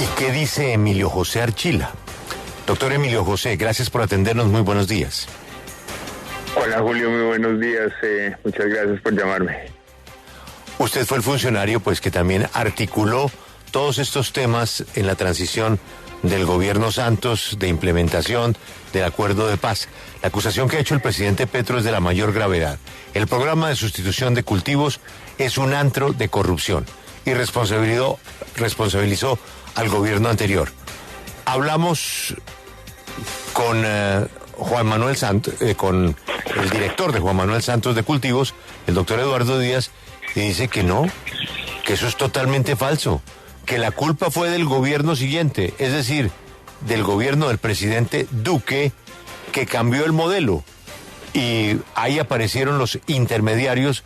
¿Y qué dice Emilio José Archila? Doctor Emilio José, gracias por atendernos, muy buenos días. Hola Julio, muy buenos días, muchas gracias por llamarme. Usted fue el funcionario pues que también articuló todos estos temas en la transición del gobierno Santos de implementación del acuerdo de paz. La acusación que ha hecho el presidente Petro es de la mayor gravedad. El programa de sustitución de cultivos es un antro de corrupción y responsabilizó al gobierno anterior. Hablamos con Juan Manuel Santos, con el director de Juan Manuel Santos de Cultivos, el doctor Eduardo Díaz, y dice que no, que eso es totalmente falso, que la culpa fue del gobierno siguiente, es decir, del gobierno del presidente Duque, que cambió el modelo. Y ahí aparecieron los intermediarios,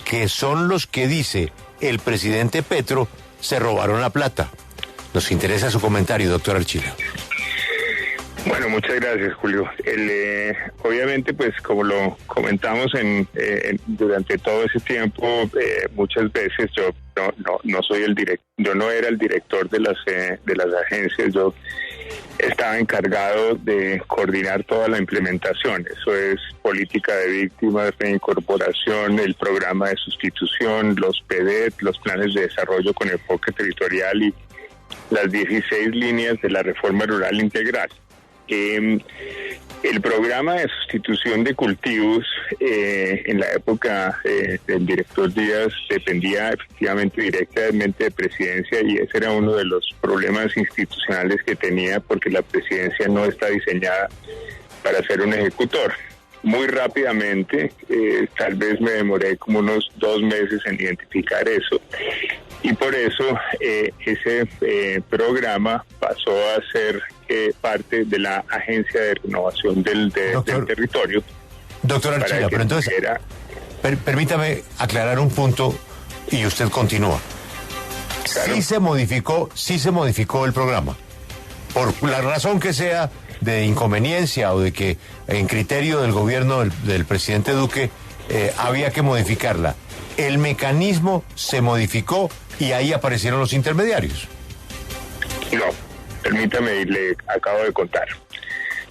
que son los que dice el presidente Petro se robaron la plata. Nos interesa su comentario, doctor Archila. Bueno, muchas gracias, Julio. Obviamente, pues como lo comentamos durante todo ese tiempo, muchas veces yo no soy yo no era el director de las agencias, yo estaba encargado de coordinar toda la implementación. Eso es política de víctimas, reincorporación, el programa de sustitución, los PDET, los planes de desarrollo con enfoque territorial y las 16 líneas de la reforma rural integral. El programa de sustitución de cultivos en la época del director Díaz dependía efectivamente directamente de presidencia, y ese era uno de los problemas institucionales que tenía, porque la presidencia no está diseñada para ser un ejecutor. Muy rápidamente, tal vez me demoré como unos 2 meses en identificar eso, y por eso ese programa pasó a ser parte de la Agencia de Renovación del Territorio. Doctor Archila, pero entonces, permítame aclarar un punto y usted continúa. Claro. Sí se modificó el programa, por la razón que sea, de inconveniencia o de que en criterio del gobierno del presidente Duque había que modificarla. El mecanismo se modificó y ahí aparecieron los intermediarios. No, permítame, le acabo de contar.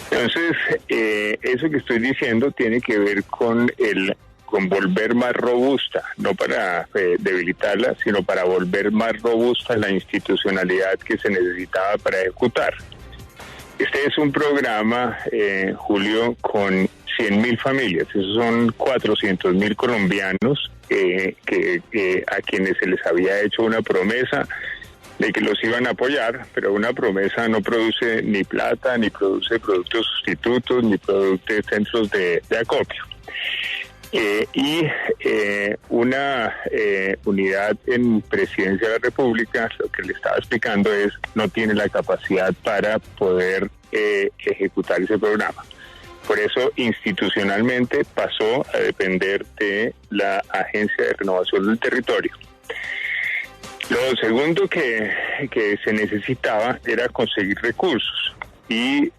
Entonces, eso que estoy diciendo tiene que ver con volver más robusta, no para debilitarla, sino para volver más robusta la institucionalidad que se necesitaba para ejecutar. Este es un programa, Julio, con 100.000 familias. Esos son 400.000 colombianos a quienes se les había hecho una promesa de que los iban a apoyar, pero una promesa no produce ni plata, ni produce productos sustitutos, ni produce centros de acopio. Una unidad en Presidencia de la República, lo que le estaba explicando es, no tiene la capacidad para poder ejecutar ese programa. Por eso, institucionalmente, pasó a depender de la Agencia de Renovación del Territorio. Lo segundo que se necesitaba era conseguir recursos, y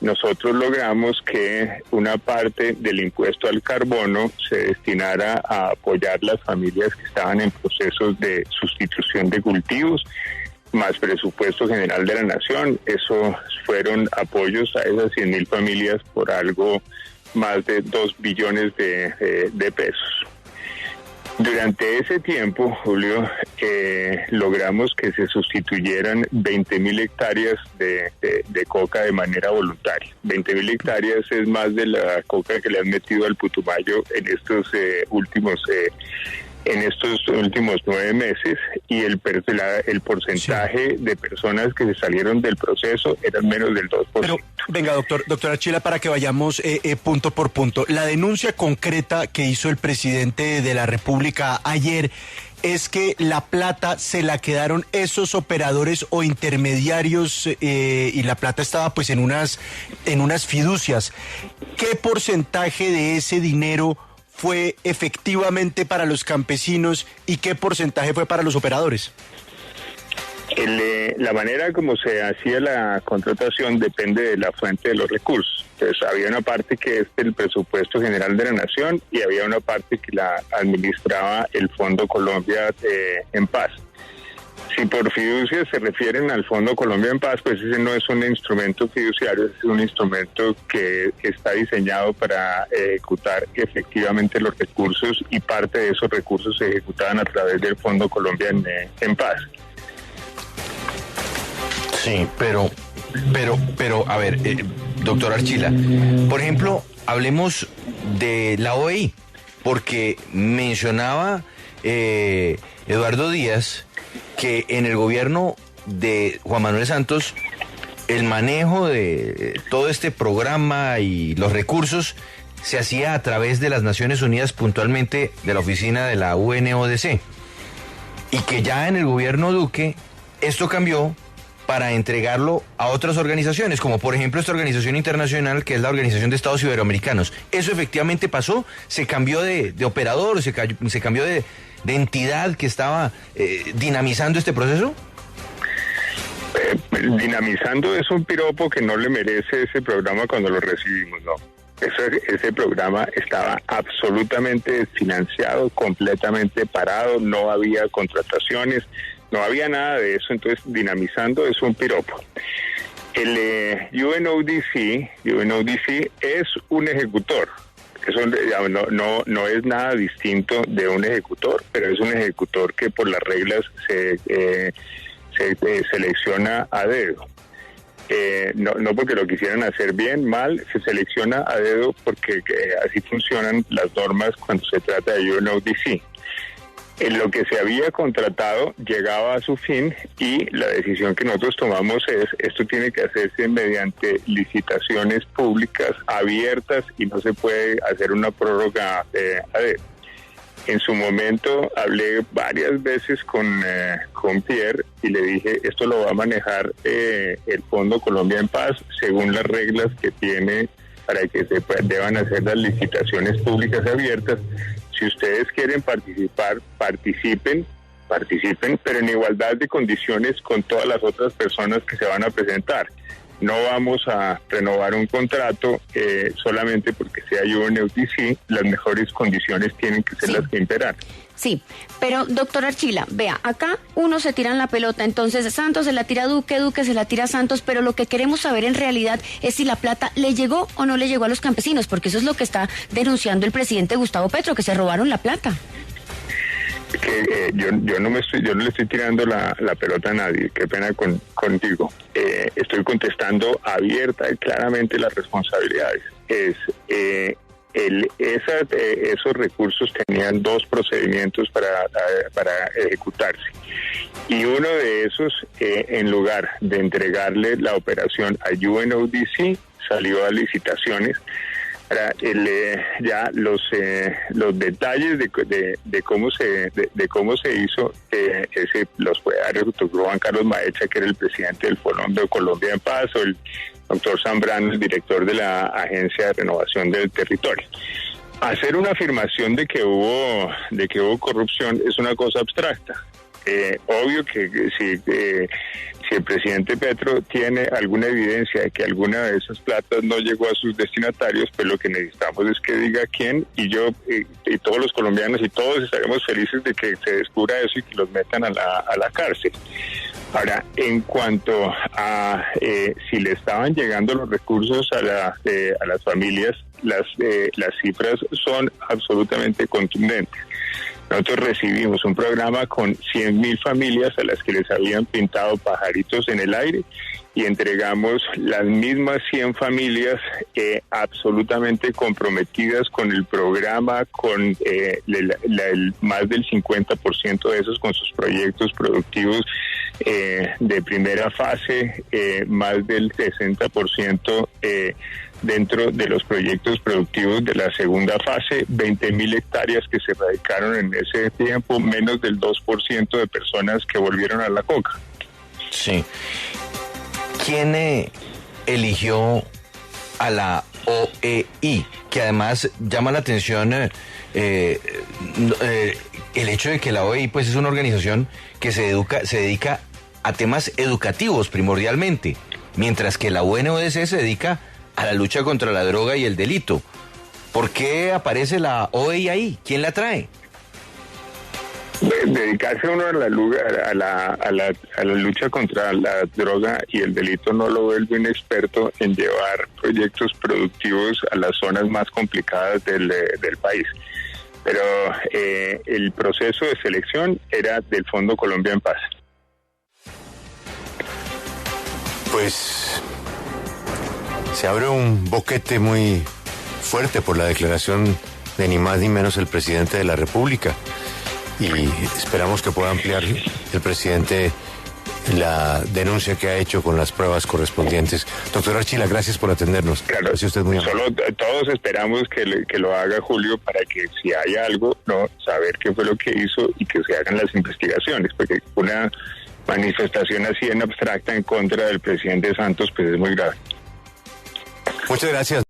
nosotros logramos que una parte del impuesto al carbono se destinara a apoyar las familias que estaban en procesos de sustitución de cultivos, más presupuesto general de la nación. Eso fueron apoyos a esas 100.000 familias por algo más de 2 billones de pesos. Durante ese tiempo, Julio, logramos que se sustituyeran 20.000 hectáreas de coca de manera voluntaria. 20.000 hectáreas es más de la coca que le han metido al Putumayo en estos últimos 9 meses, y el porcentaje de personas que se salieron del proceso eran menos del 2%. Pero, venga, doctor Archila, para que vayamos punto por punto. La denuncia concreta que hizo el presidente de la República ayer es que la plata se la quedaron esos operadores o intermediarios, y la plata estaba pues en unas fiducias. ¿Qué porcentaje de ese dinero fue efectivamente para los campesinos y qué porcentaje fue para los operadores? La manera como se hacía la contratación depende de la fuente de los recursos. Entonces, había una parte que es del presupuesto general de la nación y había una parte que la administraba el Fondo Colombia en Paz. Si por fiducia se refieren al Fondo Colombia en Paz, pues ese no es un instrumento fiduciario, es un instrumento que está diseñado para ejecutar efectivamente los recursos, y parte de esos recursos se ejecutaban a través del Fondo Colombia en Paz. Sí, pero, a ver, doctor Archila, por ejemplo, hablemos de la OEI, porque mencionaba Eduardo Díaz que en el gobierno de Juan Manuel Santos el manejo de todo este programa y los recursos se hacía a través de las Naciones Unidas, puntualmente de la oficina de la UNODC, y que ya en el gobierno Duque esto cambió para entregarlo a otras organizaciones, como por ejemplo esta organización internacional que es la Organización de Estados Iberoamericanos. ¿Eso efectivamente pasó? ¿Se cambió de operador? ¿Se cambió de entidad que estaba dinamizando este proceso? Dinamizando es un piropo que no le merece ese programa cuando lo recibimos, ¿no? Ese programa estaba absolutamente desfinanciado, completamente parado, no había contrataciones, no había nada de eso, entonces dinamizando es un piropo. El UNODC es un ejecutor. Eso no es nada distinto de un ejecutor, pero es un ejecutor que por las reglas se selecciona a dedo. No porque lo quisieran hacer bien, mal, se selecciona a dedo porque así funcionan las normas cuando se trata de UNODC. En lo que se había contratado llegaba a su fin, y la decisión que nosotros tomamos es: esto tiene que hacerse mediante licitaciones públicas abiertas y no se puede hacer una prórroga a dedo. En su momento hablé varias veces con Pierre y le dije: esto lo va a manejar el Fondo Colombia en Paz según las reglas que tiene para que deban hacer las licitaciones públicas abiertas. Si ustedes quieren participar, participen, pero en igualdad de condiciones con todas las otras personas que se van a presentar. No vamos a renovar un contrato solamente porque sea UNODC. Las mejores condiciones tienen que ser las que imperan. Sí, pero doctor Archila, vea, acá uno se tiran la pelota, entonces Santos se la tira a Duque, Duque se la tira a Santos, pero lo que queremos saber en realidad es si la plata le llegó o no le llegó a los campesinos, porque eso es lo que está denunciando el presidente Gustavo Petro, que se robaron la plata. Yo no le estoy tirando la pelota a nadie, qué pena contigo. Estoy contestando abierta y claramente las responsabilidades. Esos recursos tenían dos procedimientos para ejecutarse, y uno de esos, en lugar de entregarle la operación a UNODC, salió a licitaciones. Ya los detalles de cómo se hizo los puede dar el doctor Juan Carlos Maecha, que era el presidente del Fondo Colombia en Paz, o el doctor Zambrano, el director de la Agencia de Renovación del Territorio. Hacer una afirmación de que hubo corrupción es una cosa abstracta. Obvio que si el presidente Petro tiene alguna evidencia de que alguna de esas platas no llegó a sus destinatarios, pues lo que necesitamos es que diga quién, y yo y todos los colombianos y todos estaremos felices de que se descubra eso y que los metan a la cárcel. Ahora, en cuanto a si le estaban llegando los recursos a las familias, las cifras son absolutamente contundentes. Nosotros recibimos un programa con 100,000 familias a las que les habían pintado pajaritos en el aire, y entregamos las mismas 100 familias absolutamente comprometidas con el programa, con más del 50% de esos con sus proyectos productivos de primera fase, más del 60% dentro de los proyectos productivos de la segunda fase, 20,000 hectáreas que se erradicaron en ese tiempo, menos del 2% de personas que volvieron a la coca. Sí. ¿Quién eligió a la OEI? Que además llama la atención el hecho de que la OEI pues es una organización que se dedica a temas educativos primordialmente, mientras que la UNODC se dedica a la lucha contra la droga y el delito. ¿Por qué aparece la OEI ahí? ¿Quién la trae? Dedicarse uno a la lucha contra la droga y el delito no lo vuelve un experto en llevar proyectos productivos a las zonas más complicadas del país. Pero el proceso de selección era del Fondo Colombia en Paz. Pues se abre un boquete muy fuerte por la declaración de ni más ni menos el presidente de la República. Y esperamos que pueda ampliar el presidente la denuncia que ha hecho con las pruebas correspondientes. Doctor Archila, gracias por atendernos. Claro, gracias, usted muy amable. Solo todos esperamos que lo haga Julio para que si hay algo, no saber qué fue lo que hizo y que se hagan las investigaciones, porque una manifestación así en abstracta en contra del presidente Santos pues es muy grave. Muchas gracias.